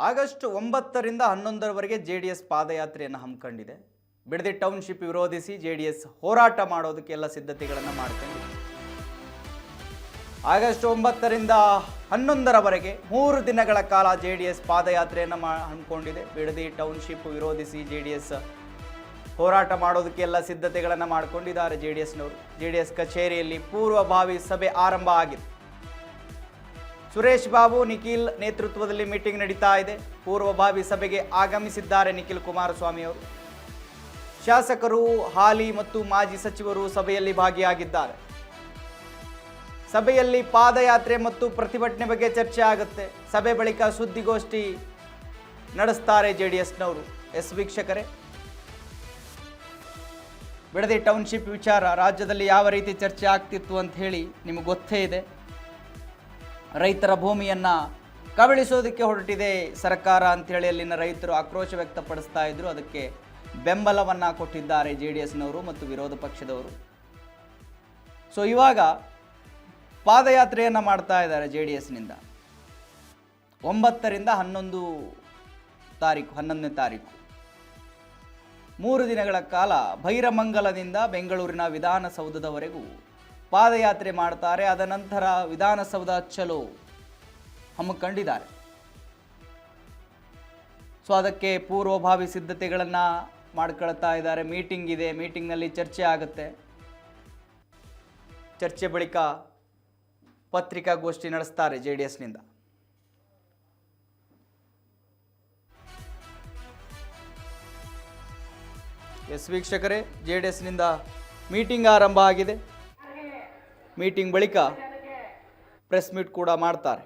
August 9ರಿಂದ 11ರವರೆಗೆ JDS ಪಾದಯಾತ್ರೆಯನ್ನು ಹಮ್ಮಿಕೊಂಡಿದೆ. Bidadi township ವಿರೋಧಿಸಿ JDS ಹೋರಾಟ ಮಾಡೋದಕ್ಕೆ ಎಲ್ಲ ಸಿದ್ಧತೆಗಳನ್ನು ಮಾಡ್ಕೊಂಡಿದೆ. ಆಗಸ್ಟ್ 9ರಿಂದ 11ರವರೆಗೆ 3 ದಿನಗಳ ಕಾಲ ಜೆಡಿಎಸ್ ಪಾದಯಾತ್ರೆಯನ್ನು ಹಮ್ಮಿಕೊಂಡಿದೆ. ಬಿಡದಿ ಟೌನ್ಶಿಪ್ ವಿರೋಧಿಸಿ ಜೆಡಿಎಸ್ ಹೋರಾಟ ಮಾಡೋದಕ್ಕೆ ಎಲ್ಲ ಸಿದ್ಧತೆಗಳನ್ನು ಮಾಡಿಕೊಂಡಿದ್ದಾರೆ ಜೆಡಿಎಸ್ನವರು. ಜೆಡಿಎಸ್ ಕಚೇರಿಯಲ್ಲಿ ಪೂರ್ವಭಾವಿ ಸಭೆ ಆರಂಭ ಆಗಿದೆ. ಸುರೇಶ್ ಬಾಬು ನಿಖಿಲ್ ನೇತೃತ್ವದಲ್ಲಿ ಮೀಟಿಂಗ್ ನಡೀತಾ ಇದೆ. ಪೂರ್ವಭಾವಿ ಸಭೆಗೆ ಆಗಮಿಸಿದ್ದಾರೆ ನಿಖಿಲ್ ಕುಮಾರಸ್ವಾಮಿ ಅವರು. ಶಾಸಕರು, ಹಾಲಿ ಮತ್ತು ಮಾಜಿ ಸಚಿವರು ಸಭೆಯಲ್ಲಿ ಭಾಗಿಯಾಗಿದ್ದಾರೆ. ಸಭೆಯಲ್ಲಿ ಪಾದಯಾತ್ರೆ ಮತ್ತು ಪ್ರತಿಭಟನೆ ಬಗ್ಗೆ ಚರ್ಚೆ ಆಗುತ್ತೆ. ಸಭೆ ಬಳಿಕ ಸುದ್ದಿಗೋಷ್ಠಿ ನಡೆಸ್ತಾರೆ ಜೆಡಿಎಸ್ನವರು. ವೀಕ್ಷಕರೇ, ಬಿಡದಿ ಟೌನ್ಶಿಪ್ ವಿಚಾರ ರಾಜ್ಯದಲ್ಲಿ ಯಾವ ರೀತಿ ಚರ್ಚೆ ಆಗ್ತಿತ್ತು ಅಂತ ಹೇಳಿ ನಿಮಗೆ ಗೊತ್ತೇ ಇದೆ. ರೈತರ ಭೂಮಿಯನ್ನು ಕಬಳಿಸೋದಕ್ಕೆ ಹೊರಟಿದೆ ಸರ್ಕಾರ ಅಂಥೇಳಿ ಅಲ್ಲಿನ ರೈತರು ಆಕ್ರೋಶ ವ್ಯಕ್ತಪಡಿಸ್ತಾ ಇದ್ರು. ಅದಕ್ಕೆ ಬೆಂಬಲವನ್ನು ಕೊಟ್ಟಿದ್ದಾರೆ ಜೆಡಿಎಸ್ನವರು ಮತ್ತು ವಿರೋಧ ಪಕ್ಷದವರು. ಸೊ ಇವಾಗ ಪಾದಯಾತ್ರೆಯನ್ನು ಮಾಡ್ತಾ ಇದ್ದಾರೆ ಜೆಡಿಎಸ್ನಿಂದ 9ರಿಂದ 11ನೇ ತಾರೀಕು 3 ದಿನಗಳ ಕಾಲ ಭೈರಮಂಗಲದಿಂದ ಬೆಂಗಳೂರಿನ ವಿಧಾನಸೌಧದವರೆಗೂ ಪಾದಯಾತ್ರೆ ಮಾಡ್ತಾರೆ. ಅದ ನಂತರ ವಿಧಾನಸೌಧ ಚಲೋ ಹಮ್ಮಿಕೊಂಡಿದ್ದಾರೆ. ಸೊ ಅದಕ್ಕೆ ಪೂರ್ವಭಾವಿ ಸಿದ್ಧತೆಗಳನ್ನು ಮಾಡ್ಕೊಳ್ತಾ ಇದ್ದಾರೆ. ಮೀಟಿಂಗ್ ಇದೆ, ಮೀಟಿಂಗ್ನಲ್ಲಿ ಚರ್ಚೆ ಆಗುತ್ತೆ. ಚರ್ಚೆ ಬಳಿಕ ಪತ್ರಿಕಾಗೋಷ್ಠಿ ನಡೆಸ್ತಾರೆ ಜೆಡಿಎಸ್ನಿಂದ. ವೀಕ್ಷಕರೇ, ಜೆಡಿಎಸ್ನಿಂದ ಮೀಟಿಂಗ್ ಆರಂಭ ಆಗಿದೆ. ಮೀಟಿಂಗ್ ಬಳಿಕ ಪ್ರೆಸ್ ಮೀಟ್ ಕೂಡ ಮಾಡ್ತಾರೆ.